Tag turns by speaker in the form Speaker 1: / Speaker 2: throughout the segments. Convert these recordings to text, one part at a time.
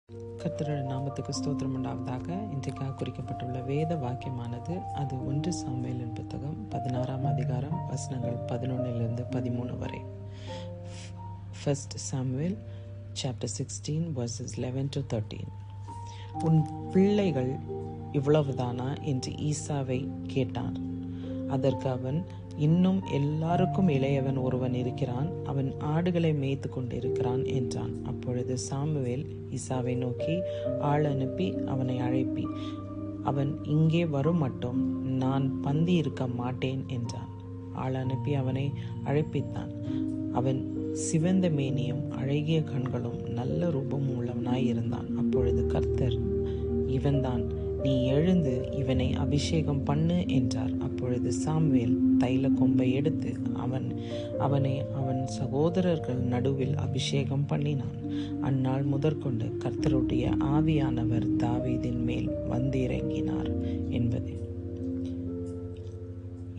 Speaker 1: கர்த்தருடைய நாமத்துக்கு ஸ்தோத்திரம் உண்டாவதாக. இன்றைக்காக குறிக்கப்பட்டுள்ள வேத வாக்கியமானது அது 1 சாமுவேலின் புத்தகம் 16ஆம் அதிகாரம் வசனங்கள் 11-13 வரை. 1 Samuel chapter 16 verses 11-13. உன் பிள்ளைகள் இவ்வளவுதானா என்று ஈசாவை கேட்டான். அதற்கு அவன், இன்னும் எல்லாருக்கும் இளையவன் ஒருவன் இருக்கிறான், அவன் ஆடுகளை மேய்த்து கொண்டிருக்கிறான் என்றான். அப்பொழுது சாமுவேல் ஈசாவை நோக்கி, ஆள் அனுப்பி அவனை அழைப்பி, அவன் இங்கே வரும் மட்டும் நான் பந்தி இருக்க மாட்டேன் என்றான். ஆள் அனுப்பி அவனை அழைப்பித்தான். அவன் சிவந்த மேனியும் அழகிய கண்களும் நல்ல ரூபமும் உள்ளவனாய் இருந்தான். அப்பொழுது கர்த்தர், இவன்தான், நீ எழுந்து இவனை அபிஷேகம் பண்ணு என்றார். அப்பொழுது சாமுவேல் தைல கொம்பை எடுத்து அவனை அவன் சகோதரர்கள் நடுவில் அபிஷேகம் பண்ணினான். அந்நாள் முதற்கொண்டு கர்த்தருடைய ஆவியானவர் தாவீதின் மேல் வந்திறங்கினார் என்பது.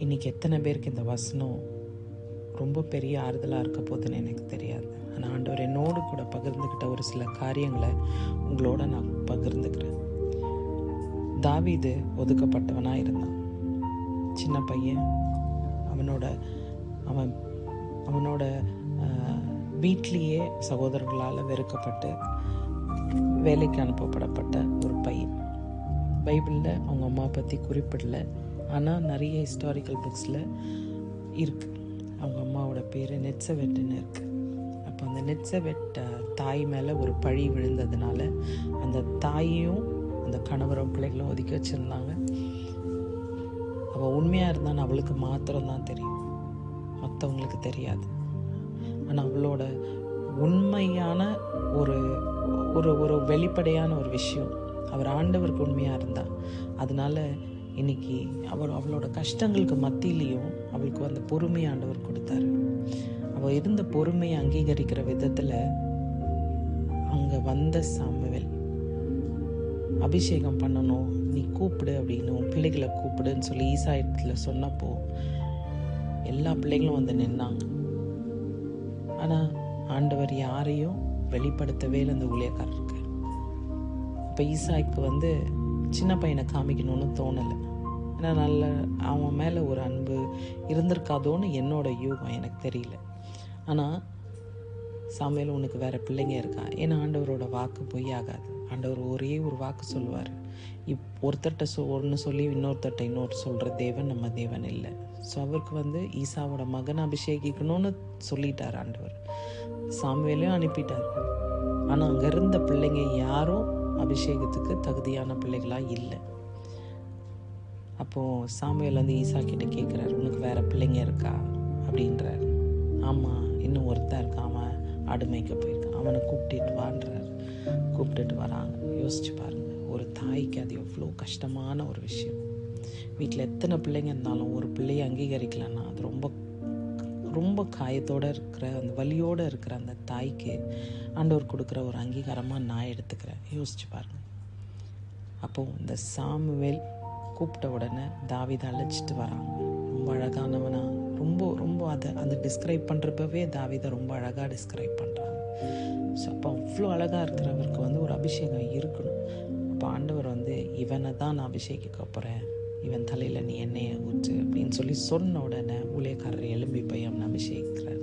Speaker 1: இன்னைக்கு எத்தனை பேருக்கு இந்த வசனம் ரொம்ப பெரிய ஆறுதலாக இருக்க போதுன்னு எனக்கு தெரியாது. ஆனால் ஆண்டவர் என்னோடு கூட பகிர்ந்துக்கிட்ட ஒரு சில காரியங்களை உங்களோட நான் பகிர்ந்துக்கிறேன். தாவீது ஒதுக்கப்பட்டவனாக இருந்தான். சின்ன பையன். அவனோட வீட்லேயே சகோதரர்களால் வெறுக்கப்பட்டு வேலைக்கு அனுப்பப்படப்பட்ட ஒரு பையன். பைபிளில் அவங்க அம்மா பற்றி குறிப்பிடல, ஆனால் நிறைய ஹிஸ்டாரிக்கல் புக்ஸில் இருக்குது. அவங்க அம்மாவோட பேர் நெட்சவெட்டுன்னு இருக்குது. அப்போ அந்த நெட்சவெட் தாய் மேலே ஒரு பழி விழுந்ததுனால அந்த தாயையும் அந்த கணவரும் பிள்ளைகளும் ஒதுக்கி வச்சுருந்தாங்க. அவள் உண்மையாக இருந்தான்னு அவளுக்கு மாத்திரம்தான் தெரியும், மற்றவங்களுக்கு தெரியாது. ஆனால் அவளோட உண்மையான ஒரு ஒரு ஒரு வெளிப்படையான ஒரு விஷயம், அவர் ஆண்டவருக்கு உண்மையாக இருந்தா. அதனால இன்னைக்கு அவளோட கஷ்டங்களுக்கு மத்தியிலையும் அவளுக்கு அந்த பொறுமையை ஆண்டவர் கொடுத்தாரு. அவள் இருந்த பொறுமையை அங்கீகரிக்கிற விதத்தில் அங்கே வந்த சாமுவேல் அபிஷேகம் பண்ணணும், நீ கூப்பிடு அப்படின்னு, பிள்ளைகளை கூப்பிடுன்னு சொல்லி ஈசா இடத்துல சொன்னப்போ எல்லா பிள்ளைகளும் வந்து நின்னாங்க. ஆனால் ஆண்டவர் யாரையும் வெளிப்படுத்தவே இல்லை அந்த ஊழியக்காரருக்கு. இப்போ ஈசாய்க்கு சின்ன பையனை காமிக்கணும்னு தோணலை. ஏன்னா அவன் மேலே ஒரு அன்பு இருந்திருக்காதோன்னு என்னோட யூகம், எனக்கு தெரியல. ஆனால் சாமுவேல், உனக்கு வேற பிள்ளைங்க இருக்கா? ஏன்னா ஆண்டவரோட வாக்கு பொய் ஆகாது. ஆண்டவர் ஒரே ஒரு வாக்கு சொல்லுவார். ஒருத்தர்கிட்ட ஒன்று சொல்லி இன்னொருத்தர்கிட்ட இன்னொரு சொல்கிற தேவன் நம்ம தேவன் இல்லை. ஸோ அவருக்கு ஈசாவோட மகனை அபிஷேகிக்கணும்னு சொல்லிட்டார் ஆண்டவர். சாமுவேலையும் அனுப்பிட்டார். ஆனால் அங்கே இருந்த பிள்ளைங்க யாரும் அபிஷேகத்துக்கு தகுதியான பிள்ளைகளாக இல்லை. அப்போது சாமுவேல் ஈசா கிட்ட கேட்குறாரு, உனக்கு வேற பிள்ளைங்க இருக்கா அப்படின்றார். ஆமாம், இன்னும் ஒருத்தன் இருக்கான், அவன் ஆடு மேய்க்க போயிருக்கான், அவனை கூப்பிட்டுட்டு வராங்க. யோசிச்சு பாருங்க, ஒரு தாய்க்கு அது எவ்வளோ கஷ்டமான ஒரு விஷயம். வீட்டில் எத்தனை பிள்ளைங்க இருந்தாலும் ஒரு பிள்ளையை அங்கீகரிக்கலன்னா அது ரொம்ப ரொம்ப காயத்தோடு இருக்கிற, அந்த வலியோடு இருக்கிற அந்த தாய்க்கு ஆண்டவர் கொடுக்குற ஒரு அங்கீகாரமாக நான் எடுத்துக்கிறேன். யோசிச்சு பாருங்க. அப்போது இந்த சாமுவேல் கூப்பிட்ட உடனே தாவீதை அழைச்சிட்டு வராங்க. ரொம்ப அழகானவனா, ரொம்ப ரொம்ப அதை டிஸ்கிரைப் பண்ணுறப்பவே தாவீதை ரொம்ப அழகாக டிஸ்கிரைப் பண்ணுறாங்க. ஸோ அப்போ அவ்வளோ அழகாக இருக்கிறவருக்கு ஒரு அபிஷேகம் இருக்கணும். அப்போ ஆண்டவர் இவனை தான் நான் அபிஷேகிக்க போகிறேன், இவன் தலையில் நீ எண்ணெயை ஊற்று அப்படின்னு சொல்லி சொன்ன உடனே ஊழியக்காரர் எழும்பி போய் அவனை அபிஷேகிக்கிறார்.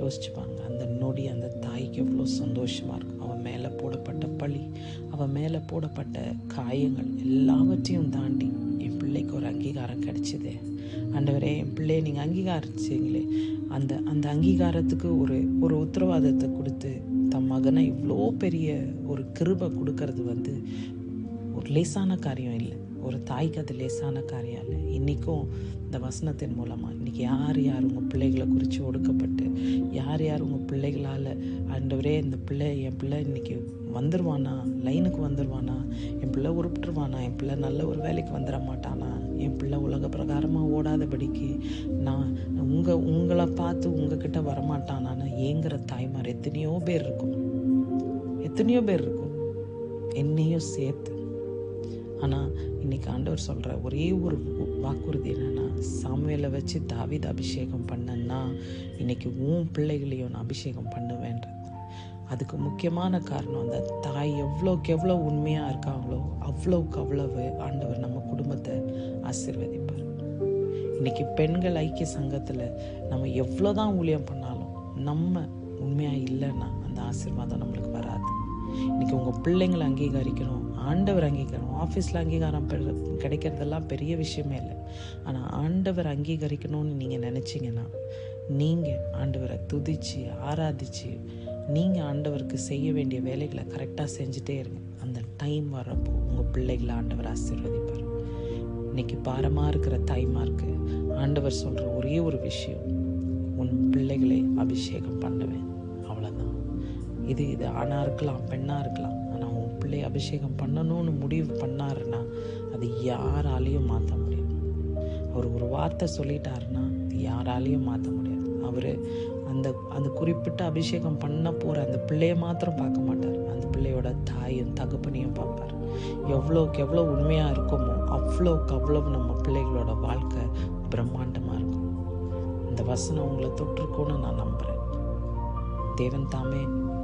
Speaker 1: யோசிச்சுப்பாங்க, அந்த நொடி அந்த தாய்க்கு எவ்வளோ சந்தோஷமாக இருக்கும். அவன் மேலே போடப்பட்ட பழி, அவன் மேலே போடப்பட்ட காயங்கள் எல்லாவற்றையும் தாண்டி என் பிள்ளைக்கு ஒரு அங்கீகாரம் கிடைச்சிதே. ஆண்டவரே, என் பிள்ளையை நீங்கள் அங்கீகரிச்சிங்களே, அந்த அங்கீகாரத்துக்கு ஒரு உத்தரவாதத்தை கொடுத்து தம் மகனை இவ்வளோ பெரிய ஒரு கிருபை கொடுக்கறது ஒரு லேசான காரியம் இல்லை. ஒரு தாய்க்கு அது லேசான காரியம் இல்லை. இன்றைக்கும் இந்த வசனத்தின் மூலமாக இன்றைக்கி யார் உங்கள் பிள்ளைகளை குறித்து ஒடுக்கப்பட்டு, யார் உங்கள் பிள்ளைகளால், ஆண்டவரே என் பிள்ளை இன்றைக்கி வந்துடுவானா, லைனுக்கு வந்துடுவானா, என் பிள்ளை உருப்பிட்டுருவானா, என் பிள்ளை நல்ல ஒரு வேலைக்கு வந்துட மாட்டானா, என் பிள்ளை உலக பிரகாரமாக ஓடாதபடிக்கு நான் உங்களை பார்த்து உங்ககிட்ட வரமாட்டானான்னு ஏங்குற தாய்மார் எத்தனையோ பேர் இருக்கும், என்னையும் சேர்த்து. ஆனால் இன்னைக்கு ஆண்டவர் சொல்கிற ஒரே ஒரு வாக்குறுதி என்னன்னா, சாமுவேலை வச்சு தாவீதை அபிஷேகம் பண்ணன்னா இன்னைக்கு உன் பிள்ளைகளையும் நான் அபிஷேகம் பண்ணுவேன்றது. அதுக்கு முக்கியமான காரணம் அந்த தாய் எவ்வளோக்கு எவ்வளோ உண்மையாக இருக்காங்களோ அவ்வளோக்கு அவ்வளவு ஆண்டவர் நம்ம குடும்பத்தை ஆசீர்வதிப்பார். இன்றைக்கி பெண்கள் ஐக்கிய சங்கத்தில் நம்ம எவ்வளோ தான் ஊழியம் பண்ணாலும் நம்ம உண்மையாக இல்லைன்னா அந்த ஆசீர்வாதம் நம்மளுக்கு வராது. இன்றைக்கி உங்கள் பிள்ளைங்களை அங்கீகரிக்கணும், ஆண்டவர் அங்கீகாரம். ஆஃபீஸில் அங்கீகாரம் கிடைக்கிறதெல்லாம் பெரிய விஷயமே இல்லை. ஆனால் ஆண்டவர் அங்கீகரிக்கணும்னு நீங்கள் நினச்சிங்கன்னா நீங்கள் ஆண்டவரை துதித்து ஆராதித்து நீங்கள் ஆண்டவருக்கு செய்ய வேண்டிய வேலைகளை கரெக்டாக செஞ்சுட்டே இருங்க. அந்த டைம் வர்றப்போ உங்கள் பிள்ளைகளை ஆண்டவர் ஆசீர்வதிப்பார். இன்றைக்கி பாரமாக இருக்கிற தாய்மார்க்கு ஆண்டவர் சொல்கிற ஒரே ஒரு விஷயம், உன் பிள்ளைகளை அபிஷேகம் பண்ணுவேன், அவ்வளோதான். இது ஆணாக இருக்கலாம், பெண்ணாக இருக்கலாம். ஆனால் உன் பிள்ளை அபிஷேகம் பண்ணணும்னு முடிவு பண்ணாருன்னா அது யாராலையும் மாற்ற முடியும். அவர் ஒரு வார்த்தை சொல்லிட்டாருன்னா அது யாராலையும் மாற்ற முடியாது. அவர் அந்த குறிப்பிட்ட அபிஷேகம் பண்ண போகிற அந்த பிள்ளையை மாத்திரம் பார்க்க மாட்டார், அந்த பிள்ளையோட தாயும் தகப்பனையும் பார்ப்பார். எவ்வளோக்கு எவ்வளோ உண்மையாக இருக்குமோ அவ்வளோக்கு அவ்வளவு நம்ம பிள்ளைகளோட வாழ்க்கை பிரம்மாண்டமாக இருக்கும். இந்த வசனம் உங்களை தொற்றுக்கோன்னு நான் நம்புகிறேன். தேவன் தாமே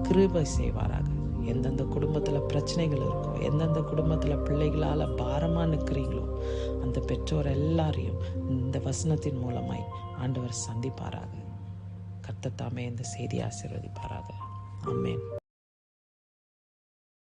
Speaker 1: கிருபை செய்வாராக. எந்தெந்த குடும்பத்தில் பிரச்சனைகள் இருக்கோ, எந்தெந்த குடும்பத்தில் பிள்ளைகளால் பாரமாக நிற்கிறீங்களோ அந்த பெற்றோர் எல்லாரையும் இந்த வசனத்தின் மூலமாய் ஆண்டவர் சந்திப்பாராக. கர்த்தர் தாமே இந்த செய்தியை ஆசீர்வதிப்பாராக. ஆமென்.